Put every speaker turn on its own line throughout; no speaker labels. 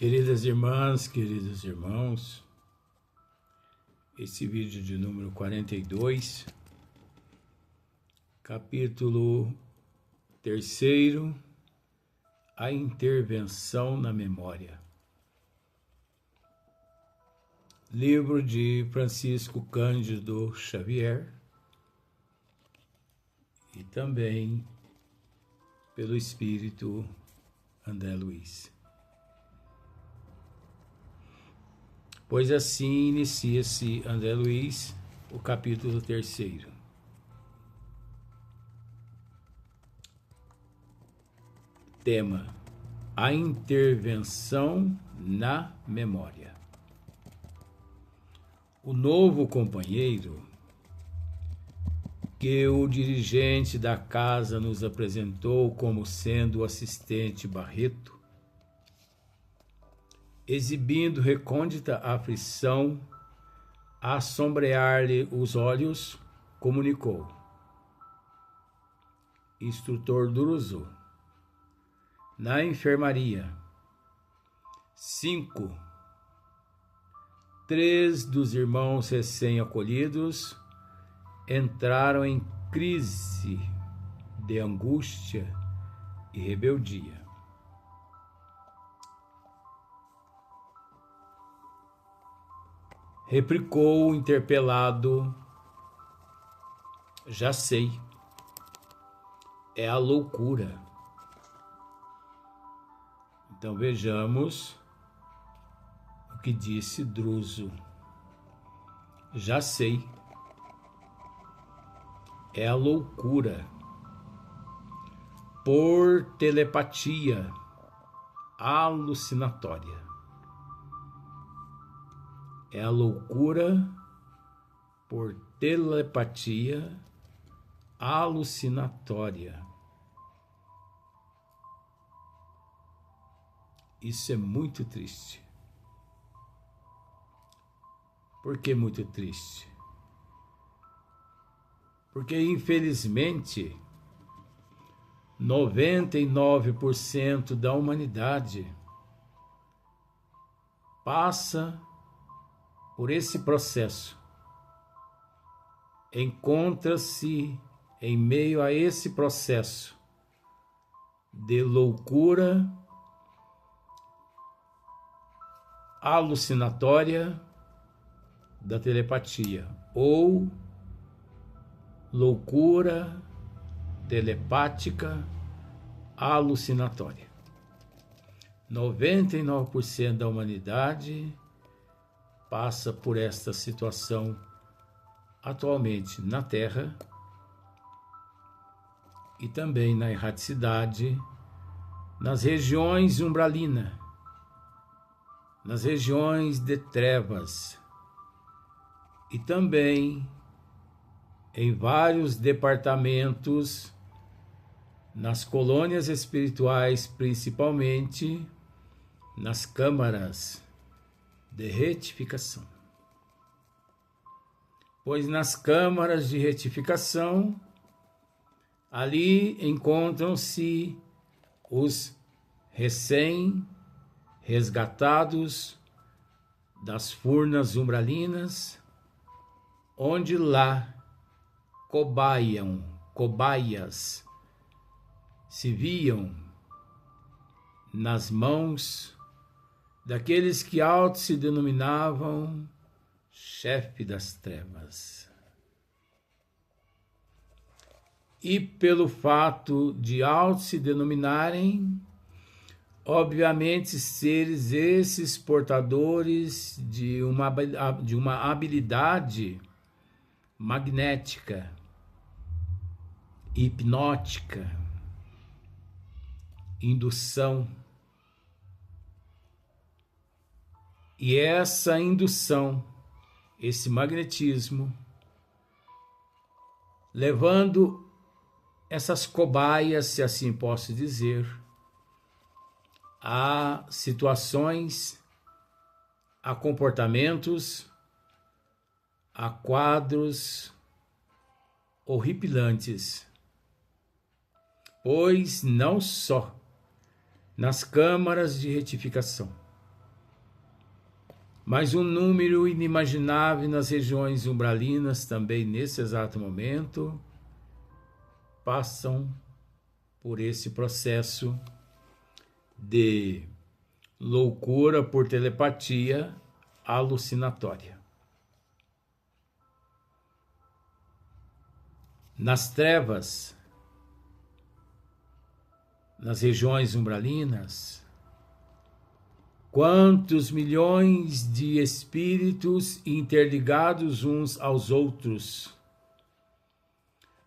Queridas irmãs, queridos irmãos, esse vídeo de número 42, capítulo 3, a intervenção na memória. Livro de Francisco Cândido Xavier e também pelo Espírito André Luiz. Pois assim inicia-se André Luiz, o capítulo 3. Tema: a intervenção na memória. O novo companheiro que o dirigente da casa nos apresentou como sendo o assistente Barreto, exibindo recôndita aflição, a sombrear-lhe os olhos, comunicou: instrutor Druso, na enfermaria, 3 dos irmãos recém-acolhidos entraram em crise de angústia e rebeldia. Replicou o interpelado: já sei, é a loucura. Então vejamos o que disse Druso: já sei, é a loucura, por telepatia alucinatória. É a loucura por telepatia alucinatória. Isso é muito triste. Por que muito triste? Porque, infelizmente, 99% da humanidade passa por esse processo, encontra-se em meio a esse processo de loucura alucinatória da telepatia, ou loucura telepática alucinatória. 99% da humanidade passa por esta situação atualmente na Terra e também na erraticidade, nas regiões umbralinas, nas regiões de trevas e também em vários departamentos, nas colônias espirituais, principalmente nas câmaras de retificação. Pois nas câmaras de retificação, ali encontram-se os recém-resgatados das furnas umbralinas, onde lá cobaias se viam nas mãos daqueles que auto se denominavam chefe das trevas. E pelo fato de auto se denominarem, obviamente, seres esses portadores de uma habilidade magnética, hipnótica, indução. E essa indução, esse magnetismo, levando essas cobaias, se assim posso dizer, a situações, a comportamentos, a quadros horripilantes, pois não só nas câmaras de retificação, mas um número inimaginável nas regiões umbralinas também nesse exato momento passam por esse processo de loucura por telepatia alucinatória. Nas trevas, nas regiões umbralinas, quantos milhões de espíritos interligados uns aos outros.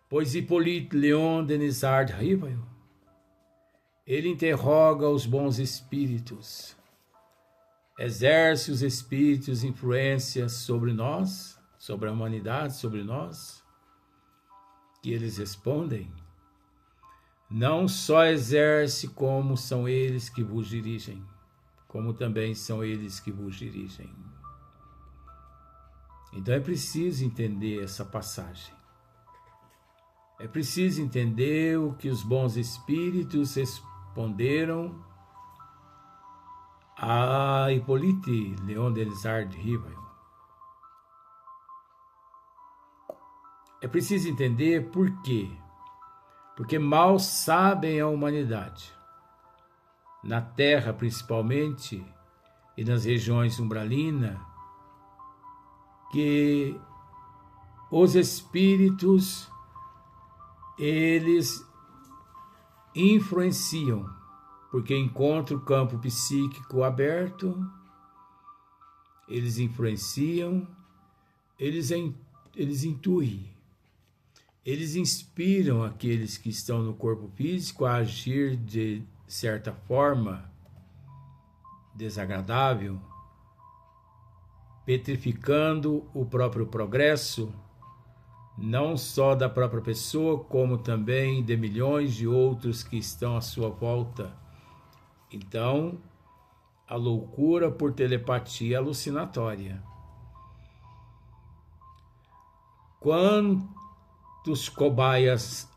Pois Hippolyte Léon Denisard Rivail, ele interroga os bons espíritos, exerce os espíritos influências sobre nós, sobre a humanidade, sobre nós, e eles respondem: não só exerce como são eles que vos dirigem, como também são eles que vos dirigem. Então é preciso entender essa passagem. É preciso entender o que os bons espíritos responderam a Hippolyte Léon Denisard Rivail. É preciso entender por quê. Porque mal sabem a humanidade, na Terra principalmente, e nas regiões umbralinas, que os espíritos, eles influenciam, porque encontram o campo psíquico aberto, eles influenciam, eles intuem. Eles inspiram aqueles que estão no corpo físico a agir de certa forma desagradável, petrificando o próprio progresso, não só da própria pessoa, como também de milhões de outros que estão à sua volta. Então, a loucura por telepatia alucinatória. Quantos cobaias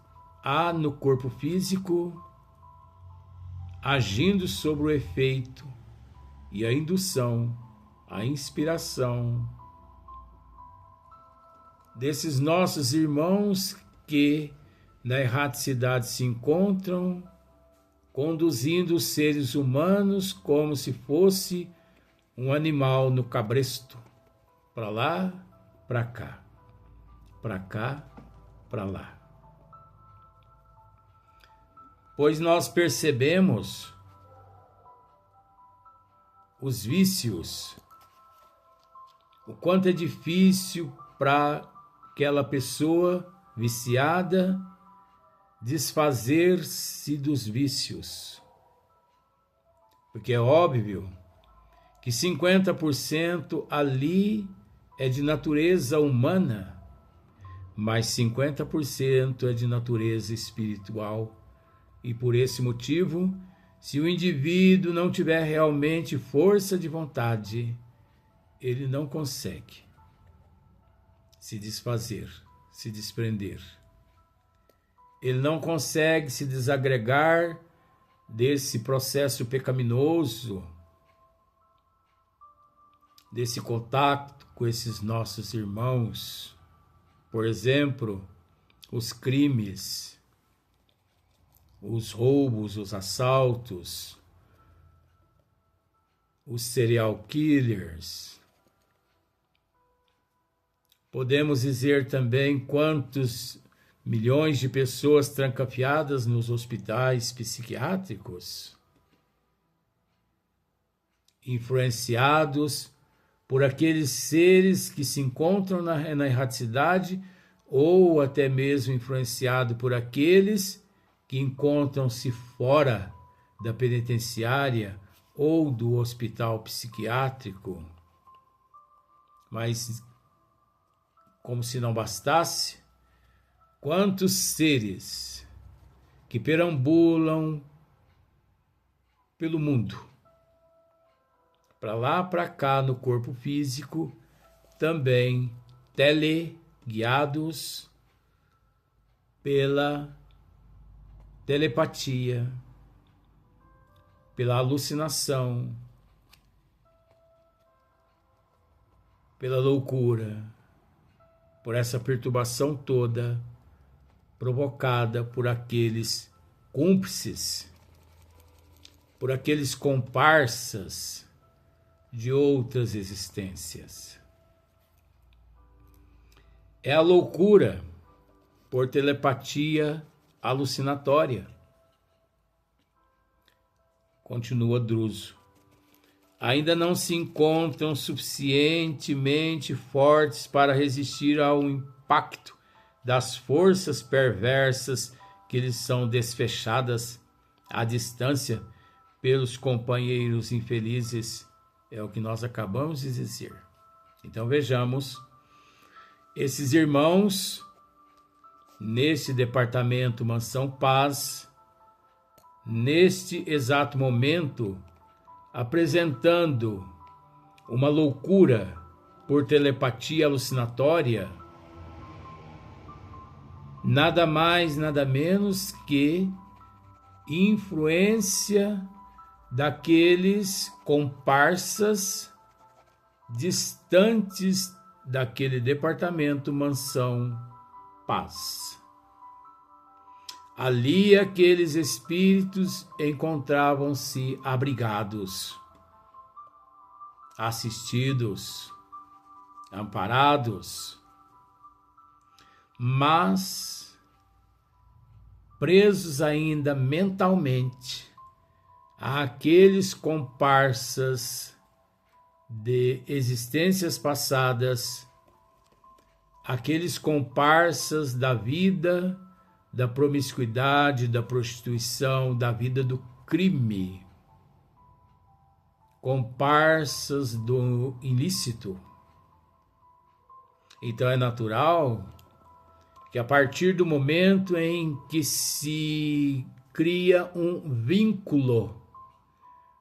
há no corpo físico agindo sobre o efeito e a indução, a inspiração desses nossos irmãos que na erraticidade se encontram, conduzindo os seres humanos como se fosse um animal no cabresto, para lá, para cá, para cá, para lá. Pois nós percebemos os vícios, o quanto é difícil para aquela pessoa viciada desfazer-se dos vícios. Porque é óbvio que 50% ali é de natureza humana, mas 50% é de natureza espiritual. E por esse motivo, se o indivíduo não tiver realmente força de vontade, ele não consegue se desfazer, se desprender. Ele não consegue se desagregar desse processo pecaminoso, desse contato com esses nossos irmãos. Por exemplo, os crimes, os roubos, os assaltos, os serial killers. Podemos dizer também quantos milhões de pessoas trancafiadas nos hospitais psiquiátricos, influenciados por aqueles seres que se encontram na erraticidade, ou até mesmo influenciado por aqueles que encontram-se fora da penitenciária ou do hospital psiquiátrico. Mas, como se não bastasse, quantos seres que perambulam pelo mundo, para lá, para cá, no corpo físico, também teleguiados pela telepatia, pela alucinação, pela loucura, por essa perturbação toda provocada por aqueles cúmplices, por aqueles comparsas de outras existências. É a loucura por telepatia alucinatória. Continua Druso. Ainda não se encontram suficientemente fortes para resistir ao impacto das forças perversas que lhes são desfechadas à distância pelos companheiros infelizes. É o que nós acabamos de dizer. Então vejamos, esses irmãos, neste departamento Mansão Paz, neste exato momento, apresentando uma loucura por telepatia alucinatória, nada mais, nada menos que influência daqueles comparsas distantes daquele departamento Mansão Paz. Ali aqueles espíritos encontravam-se abrigados, assistidos, amparados, mas presos ainda mentalmente àqueles comparsas de existências passadas, aqueles comparsas da vida, da promiscuidade, da prostituição, da vida do crime, comparsas do ilícito. Então é natural que a partir do momento em que se cria um vínculo,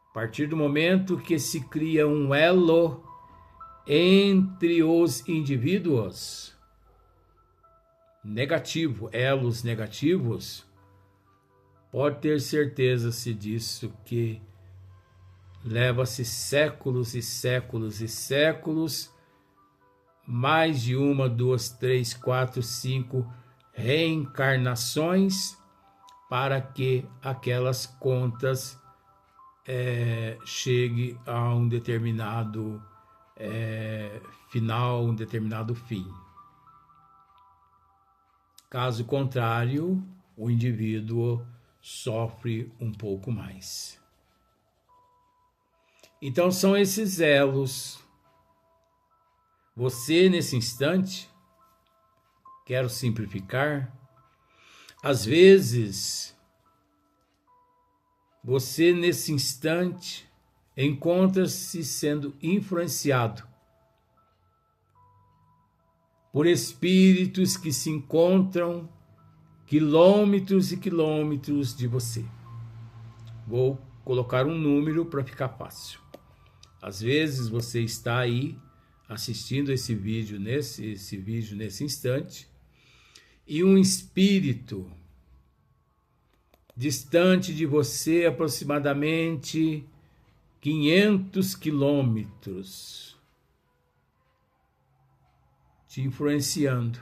a partir do momento que se cria um elo entre os indivíduos, negativo, elos negativos, pode ter certeza-se disso, que leva-se séculos e séculos e séculos, mais de 1, 2, 3, 4, 5 reencarnações para que aquelas contas chegue a um determinado final, um determinado fim. Caso contrário, o indivíduo sofre um pouco mais. Então são esses elos. Você, nesse instante, quero simplificar, às vezes, você, nesse instante, encontra-se sendo influenciado por espíritos que se encontram quilômetros e quilômetros de você. Vou colocar um número para ficar fácil. Às vezes você está aí assistindo esse vídeo nesse instante, e um espírito distante de você aproximadamente 500 quilômetros, te influenciando,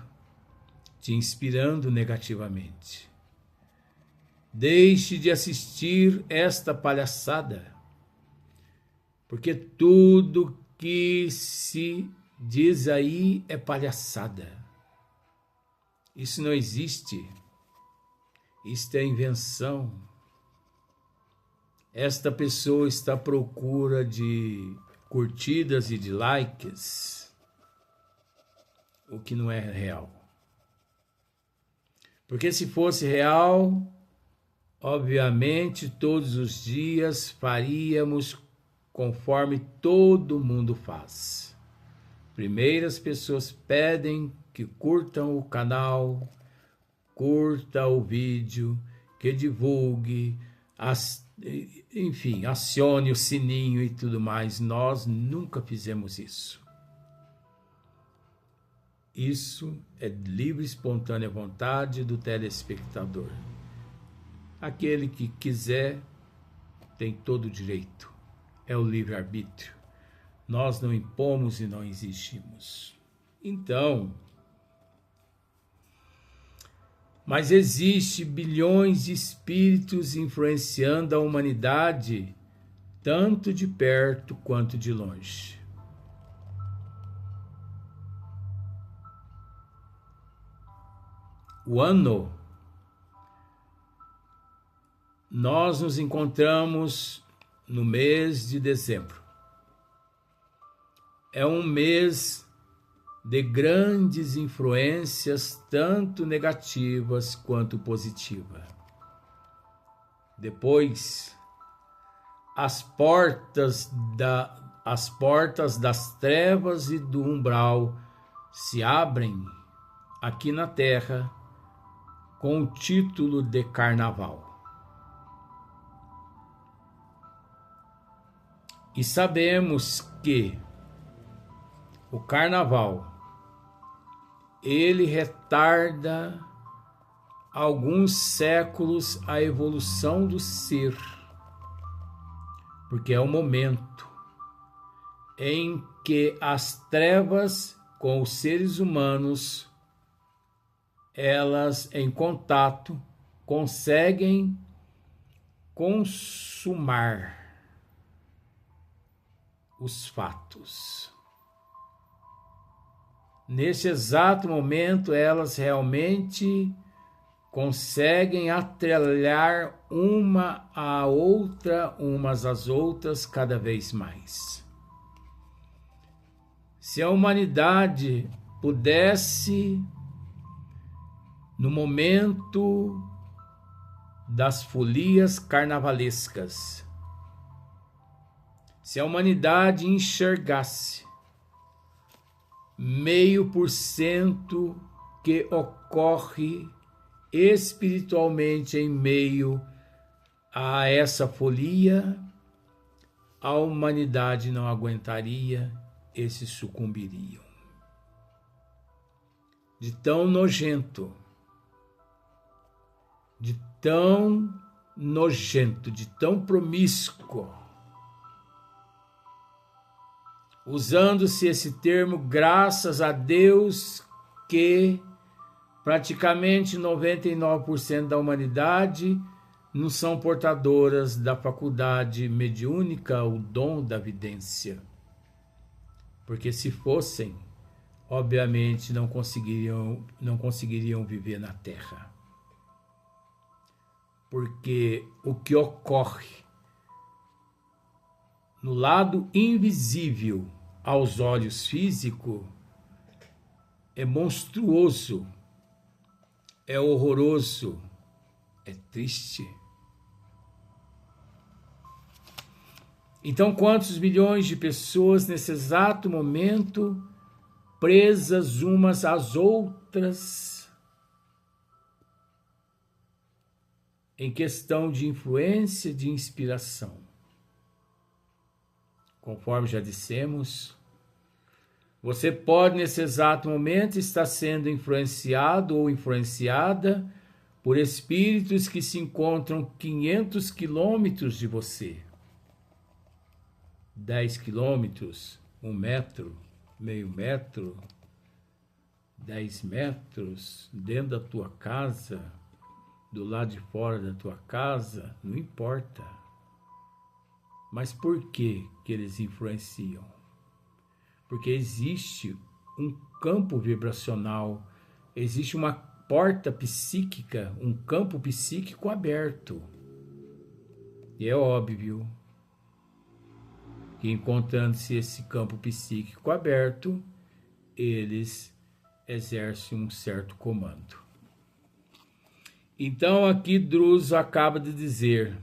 te inspirando negativamente. Deixe de assistir esta palhaçada, porque tudo que se diz aí é palhaçada. Isso não existe. Isto é invenção. Esta pessoa está à procura de curtidas e de likes, o que não é real. Porque se fosse real, obviamente todos os dias faríamos conforme todo mundo faz. Primeiro as pessoas pedem que curtam o canal, curta o vídeo, que divulgue, enfim, acione o sininho e tudo mais. Nós nunca fizemos isso. Isso é livre e espontânea vontade do telespectador. Aquele que quiser tem todo o direito. É o livre-arbítrio. Nós não impomos e não exigimos. Então, mas existe bilhões de espíritos influenciando a humanidade, tanto de perto quanto de longe. O ano, nós nos encontramos no mês de dezembro. É um mês de grandes influências, tanto negativas quanto positivas. Depois, as portas das trevas e do umbral se abrem aqui na Terra com o título de Carnaval. E sabemos que o Carnaval, ele retarda alguns séculos a evolução do ser, porque é o momento em que as trevas com os seres humanos, elas em contato conseguem consumar os fatos. Nesse exato momento, elas realmente conseguem atrelar uma à outra, umas às outras, cada vez mais. Se a humanidade pudesse, no momento das folias carnavalescas, se a humanidade enxergasse 0,5% que ocorre espiritualmente em meio a essa folia, a humanidade não aguentaria e se sucumbiriam. De tão nojento, de tão promíscuo, usando-se esse termo, graças a Deus, que praticamente 99% da humanidade não são portadoras da faculdade mediúnica, o dom da vidência. Porque se fossem, obviamente não conseguiriam viver na Terra. Porque o que ocorre no lado invisível aos olhos físicos é monstruoso, é horroroso, é triste. Então, quantos milhões de pessoas nesse exato momento presas umas às outras em questão de influência, de inspiração? Conforme já dissemos, você pode nesse exato momento estar sendo influenciado ou influenciada por espíritos que se encontram 500 quilômetros de você. 10 quilômetros, 1 metro, meio metro, 10 metros, dentro da tua casa, do lado de fora da tua casa, não importa. Mas por que eles influenciam? Porque existe um campo vibracional, existe uma porta psíquica, um campo psíquico aberto. E é óbvio que, encontrando-se esse campo psíquico aberto, eles exercem um certo comando. Então aqui Druso acaba de dizer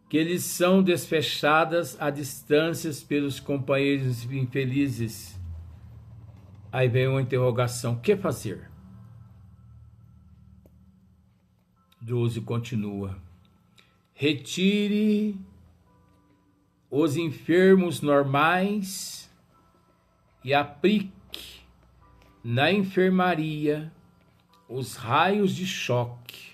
que eles são desfechadas a distâncias pelos companheiros infelizes. Aí vem uma interrogação: o que fazer? Druso continua: retire os enfermos normais e aplique na enfermaria os raios de choque.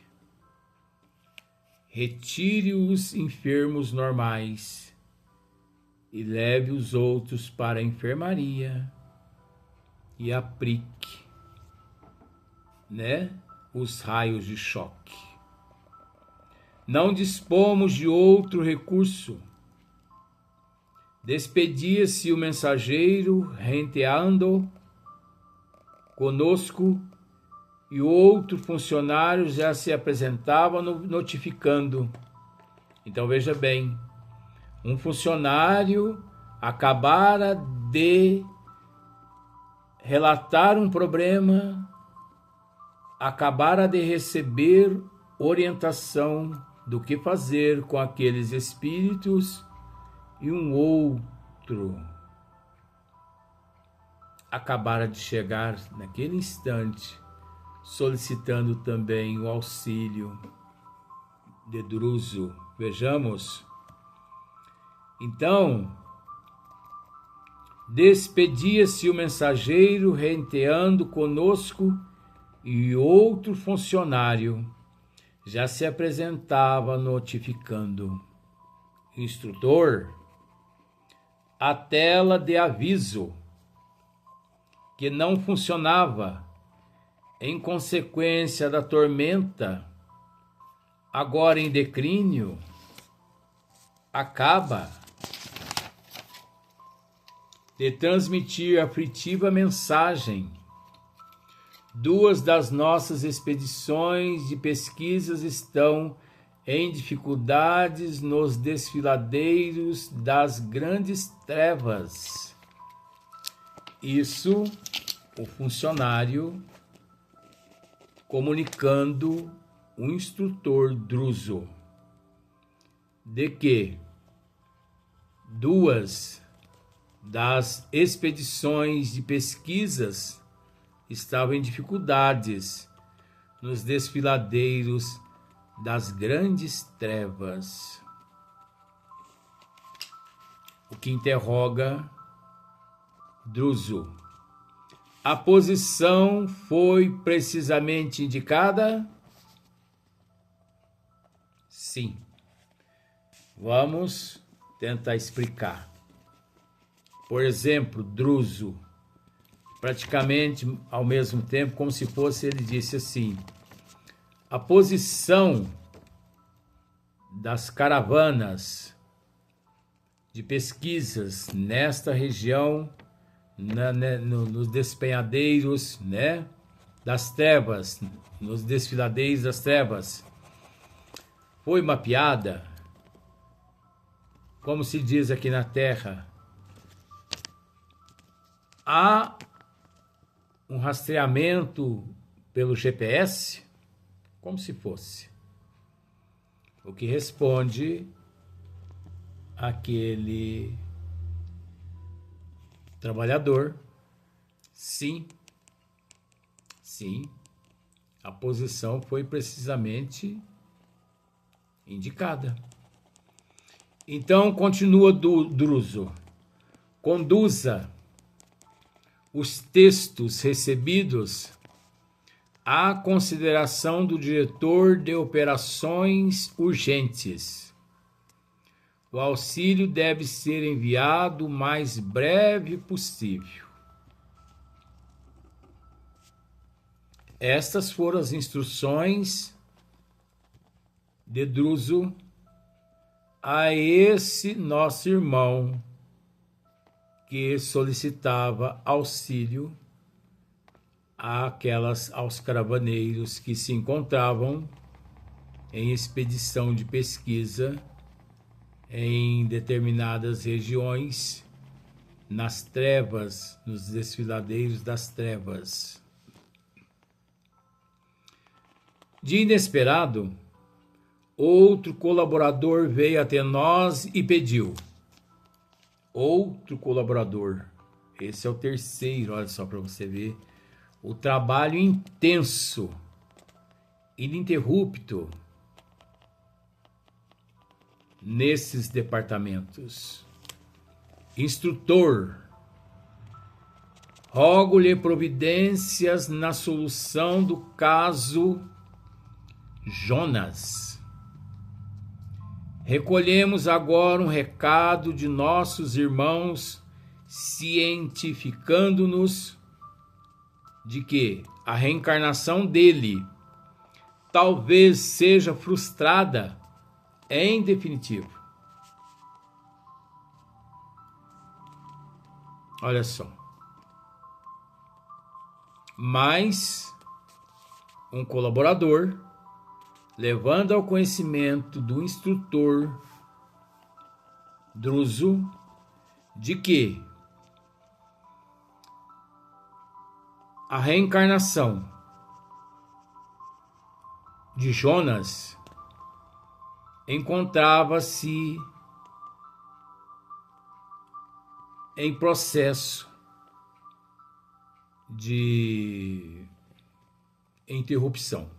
Retire os enfermos normais e leve os outros para a enfermaria e aplique, né, os raios de choque. Não dispomos de outro recurso. Despedia-se o mensageiro, renteando conosco, e o outro funcionário já se apresentava notificando. Então veja bem, um funcionário acabara de relatar um problema, acabara de receber orientação do que fazer com aqueles espíritos, e um outro acabara de chegar naquele instante, solicitando também o auxílio de Druso. Vejamos. Então, despedia-se o mensageiro, renteando conosco, e outro funcionário já se apresentava notificando. Instrutor, a tela de aviso que não funcionava em consequência da tormenta, agora em declínio, acaba de transmitir a aflitiva mensagem. 2 das nossas expedições de pesquisas estão em dificuldades nos desfiladeiros das grandes trevas. Isso, o funcionário comunicando o instrutor Druso, de que 2 das expedições de pesquisas estavam em dificuldades nos desfiladeiros das grandes trevas. O que interroga Druso: a posição foi precisamente indicada? Sim. Vamos tentar explicar. Por exemplo, Druso, praticamente ao mesmo tempo, como se fosse, ele disse assim: a posição das caravanas de pesquisas nesta região, nos despenhadeiros, né, das trevas, nos desfiladeiros das trevas, foi mapeada, como se diz aqui na Terra. Há um rastreamento pelo GPS, como se fosse. O que responde aquele trabalhador: sim, a posição foi precisamente indicada. Então, continua Druso: conduza os textos recebidos à consideração do diretor de operações urgentes. O auxílio deve ser enviado o mais breve possível. Estas foram as instruções de Druso a esse nosso irmão que solicitava auxílio aos caravaneiros que se encontravam em expedição de pesquisa em determinadas regiões, nas trevas, nos desfiladeiros das trevas. De inesperado, outro colaborador veio até nós e pediu. Outro colaborador. Esse é o terceiro, olha só para você ver o trabalho intenso, ininterrupto nesses departamentos. Instrutor, rogo-lhe providências na solução do caso Jonas. Recolhemos agora um recado de nossos irmãos, cientificando-nos de que a reencarnação dele talvez seja frustrada em definitivo. Olha só. Mas um colaborador, levando ao conhecimento do instrutor Druso de que a reencarnação de Jonas encontrava-se em processo de interrupção.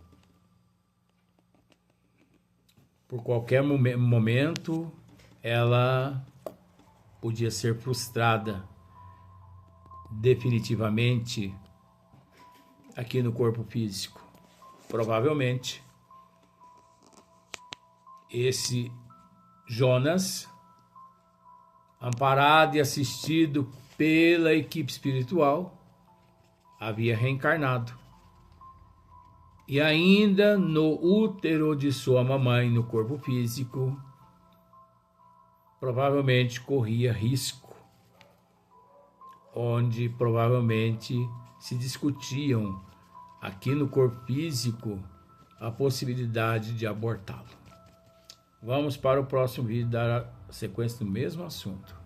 Por qualquer momento, ela podia ser frustrada definitivamente aqui no corpo físico. Provavelmente, esse Jonas, amparado e assistido pela equipe espiritual, havia reencarnado. E ainda no útero de sua mamãe, no corpo físico, provavelmente corria risco, onde provavelmente se discutiam aqui no corpo físico a possibilidade de abortá-lo. Vamos para o próximo vídeo dar sequência no mesmo assunto.